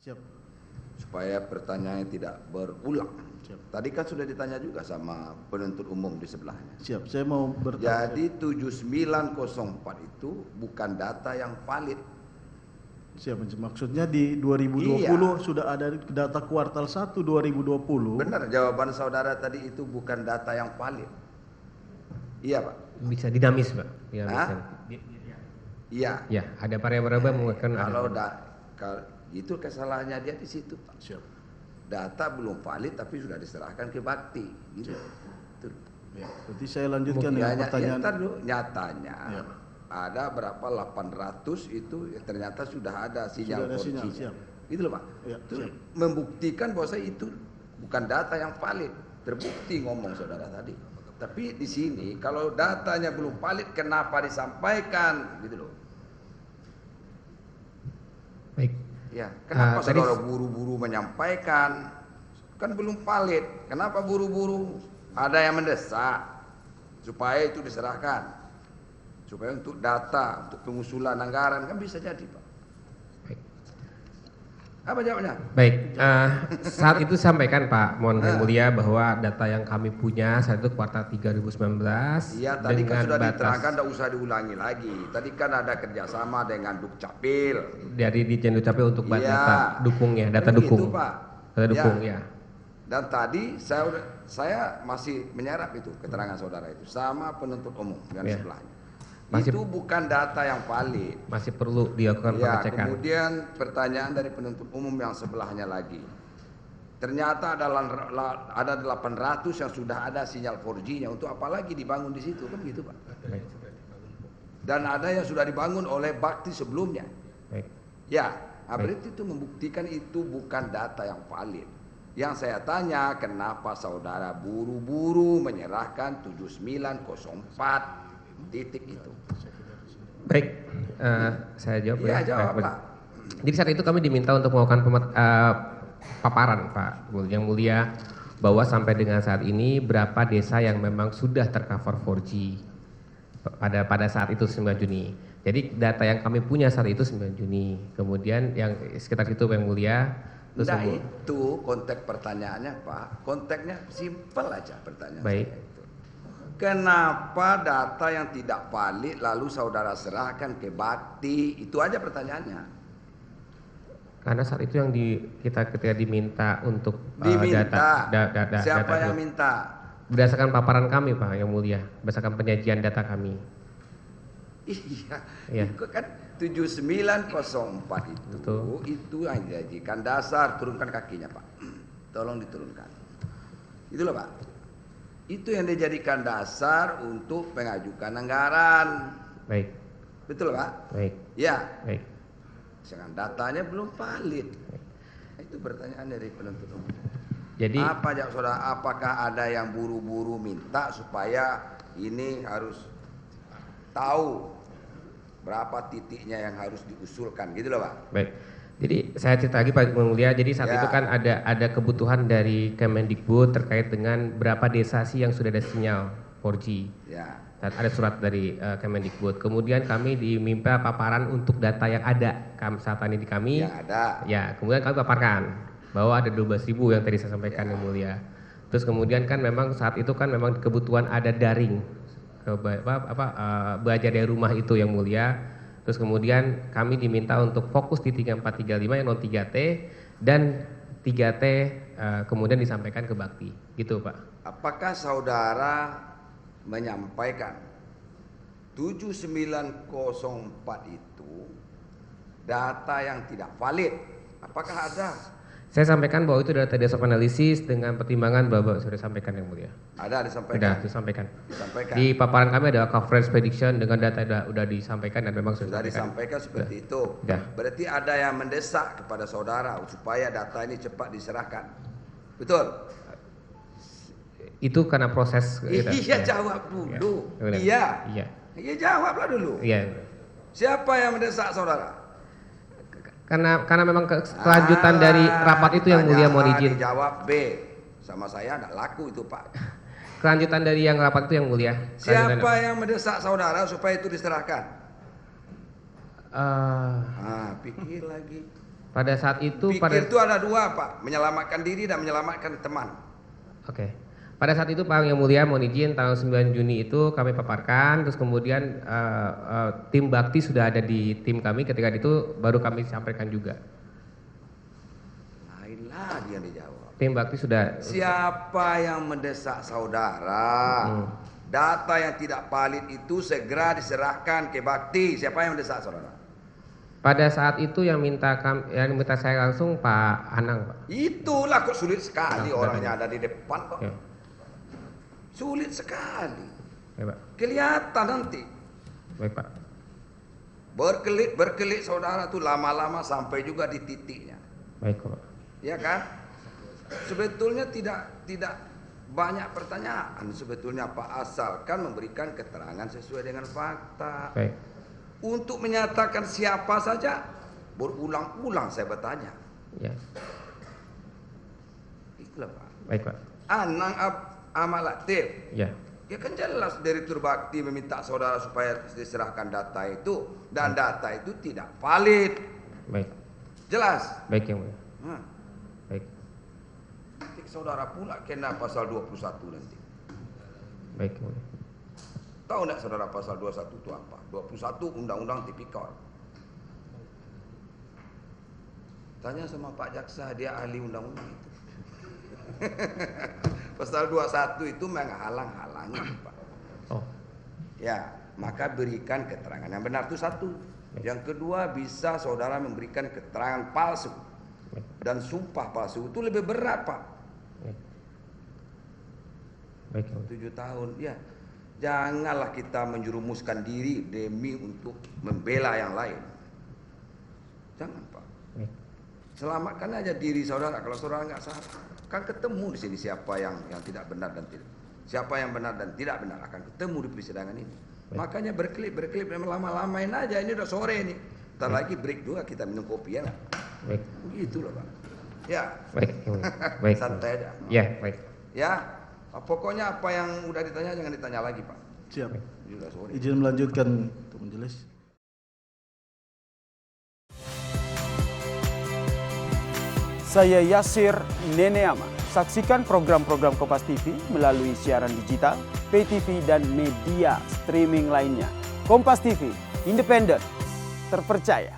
Siap. Supaya pertanyaannya tidak berulang. Siap. Tadi kan sudah ditanya juga sama penuntut umum di sebelahnya. Siap, saya mau bertanya. Jadi 7904 itu bukan data yang valid. Siap, maksudnya di 2020 sudah ada data kuartal 1 2020. Benar, jawaban saudara tadi itu bukan data yang valid. Iya Pak? Bisa dinamis Pak. Ya, Iya. Ya, ada variabel menguatkan. Kalau itu kesalahannya dia di situ Pak. Siap. Data belum valid tapi sudah diserahkan ke Bakti. Gitu. Ya, berarti saya lanjutkan dengan pertanyaan. Nyatanya Ya. ada berapa 800 itu ternyata sudah ada sinyal 4G. Siap. Gitu loh Pak. Ya, Terus siap. membuktikan bahwa itu bukan data yang valid. Terbukti ngomong saudara tadi. Tapi di sini kalau datanya belum valid kenapa disampaikan gitu loh. Baik. Ya, kenapa Tadi saudara buru-buru menyampaikan? Kan belum valid. Kenapa buru-buru? Ada yang mendesak supaya itu diserahkan. Supaya untuk data, untuk pengusulan anggaran kan bisa jadi, Pak. Baik. Apa jawabnya? Baik, saat itu sampaikan Pak Yang Mulia bahwa data yang kami punya saat itu kuartal 3 2019. Iya, tadi kan sudah batas diterangkan, tidak usah diulangi lagi. Tadi kan ada kerjasama dengan Dukcapil. dari Ditjen Dukcapil untuk Iya. data dukungnya, data Kan begitu, dukung. Pak. Data dukung Ya. ya. Dan tadi saya masih menyerap itu keterangan saudara itu sama penuntut umum yang Ya. sebelahnya. Masih- Itu bukan data yang valid. Masih perlu dilakukan Ya, pengecekan. kemudian pertanyaan dari penuntut umum yang sebelahnya lagi. Ternyata ada 800 yang sudah ada sinyal 4G-nya. Untuk apa lagi dibangun di situ? Kan gitu, Pak. Baik. Dan ada yang sudah dibangun oleh Bakti sebelumnya. Baik. Ya, Baik. berarti itu membuktikan itu bukan data yang valid. Yang saya tanya, kenapa saudara buru-buru menyerahkan 7904 titik itu? Baik, saya jawab Iya, ya. jawab, Baik. Pak. Jadi saat itu kami diminta untuk melakukan paparan Pak Yang Mulia bahwa sampai dengan saat ini berapa desa yang memang sudah tercover 4G pada saat itu 9 Juni. Jadi data yang kami punya saat itu 9 Juni. Kemudian yang sekitar itu Yang Mulia. Nah itu konteks pertanyaannya Pak. Konteksnya simpel aja pertanyaan Baik. saya itu. Kenapa data yang tidak valid lalu saudara serahkan ke Bakti? Itu aja pertanyaannya. Karena saat itu yang kita ketika diminta untuk Diminta. Siapa data yang itu, minta? berdasarkan paparan kami Pak Yang Mulia, berdasarkan penyajian data kami. Iya. Iya. Itu kan 7904 itu. Betul. Itu yang dijadikan dasar. Turunkan kakinya Pak. Tolong diturunkan. Itu loh Pak. Itu yang dijadikan dasar untuk mengajukan anggaran. Baik. Betul Pak? Baik. Ya. Baik. Sedangkan datanya belum valid. Itu pertanyaan dari penuntut umum. Jadi Apa jawab saudara? Apakah ada yang buru-buru minta supaya ini harus tahu berapa titiknya yang harus diusulkan gitu loh Pak? baik. Jadi saya cerita lagi Pak Yang Mulia. Jadi saat Ya. itu kan ada kebutuhan dari Kemendikbud terkait dengan berapa desa sih yang sudah ada sinyal 4G. Ya. Dan ada surat dari Kemendikbud. Kemudian kami diminta paparan untuk data yang ada saat ini di kami. Yang ada. Ya, kemudian kami paparkan bahwa ada 12.000 yang tadi saya sampaikan Ya. Yang Mulia. Terus kemudian kan memang saat itu kan memang kebutuhan ada daring belajar dari rumah itu Yang Mulia. Terus kemudian kami diminta untuk fokus di 3435 yang non 3T dan 3T kemudian disampaikan ke Bakti. Gitu Pak. Apakah saudara menyampaikan 7904 itu data yang tidak valid? Apakah ada? Saya sampaikan bahwa itu data dasar analisis dengan pertimbangan bahwa sudah sampaikan Yang Mulia. Ada disampaikan? Sudah disampaikan. Disampaikan. Di paparan kami adalah coverage prediction dengan data sudah disampaikan dan memang Sudah disampaikan seperti itu. Sudah. Berarti ada yang mendesak kepada saudara supaya data ini cepat diserahkan. Betul? Itu karena proses Iya, jawab dulu. Ya, benar. Iya. Iya. Iya, jawablah dulu. Iya. Siapa yang mendesak saudara? Karena memang kelanjutan dari rapat itu Yang Mulia mohon izin. Dijawab B. Sama saya tidak laku itu Pak. Kelanjutan dari yang rapat itu Yang Mulia. Siapa yang mendesak saudara supaya itu diserahkan? Pikir lagi. Pada saat itu Pikir itu ada dua Pak, menyelamatkan diri dan menyelamatkan teman. Oke. Pada saat itu Pak Yang Mulia mohon izin tanggal 9 Juni itu kami paparkan, terus kemudian tim bakti sudah ada di tim kami, ketika itu baru kami sampaikan juga. Lain lagi yang dijawab. Tim bakti sudah. Siapa yang mendesak saudara? Data yang tidak valid itu segera diserahkan ke bakti. Siapa yang mendesak saudara? Pada saat itu yang minta saya langsung Pak Anang, Pak. Itulah kok sulit sekali Nah, orangnya ada di depan kok. Oke. Sulit sekali. Baik, Pak. Kelihatan nanti. Baik, Pak. Berkelit saudara tuh lama-lama sampai juga di titiknya. Baik, Pak. Ya kan? Sebetulnya tidak banyak pertanyaan sebetulnya Pak, asalkan memberikan keterangan sesuai dengan fakta. Baik. Untuk menyatakan siapa saja berulang-ulang saya bertanya. Ya. Itulah Pak. Baik, Pak. Anang Ahmad Latif. Ya. Ya kan jelas Direktur Bakti meminta saudara supaya diserahkan data itu dan data itu tidak valid. Baik. Jelas. Baik Yang Mulia. Baik. Nanti saudara pula kena pasal 21 nanti. Baik Yang Mulia. Tahu enggak saudara pasal 21 itu apa? 21 Undang-Undang Tipikor. Tanya sama Pak Jaksa, dia ahli undang-undang itu. Pasal 21 itu menghalang-halangi Pak. Oh. Ya, maka berikan keterangan yang benar itu satu. Yang kedua, bisa saudara memberikan keterangan palsu. Dan sumpah palsu itu lebih berat Pak. Baik. Baik. 7 tahun, ya. Janganlah kita menjerumuskan diri demi untuk membela yang lain. Jangan Pak. Baik. Selamatkan aja diri saudara. Kalau saudara nggak salah, kan ketemu di sini siapa yang tidak benar dan tidak. Siapa yang benar dan tidak benar akan ketemu di persidangan ini. Baik. Makanya berkelip lama-lamain aja. Ini udah sore nih. Ntar lagi break juga kita minum kopi ya. Baik. Begitu loh Pak. Ya. Baik. Yang Mulia. Baik. Santai aja. Ya, baik. Ya. Pokoknya apa yang udah ditanya jangan ditanya lagi Pak. Siap. Ini udah sore. Izin melanjutkan untuk majelis. Saya Yasir Neneama. Saksikan program-program Kompas TV melalui siaran digital, pay TV, dan media streaming lainnya. Kompas TV, independen, terpercaya.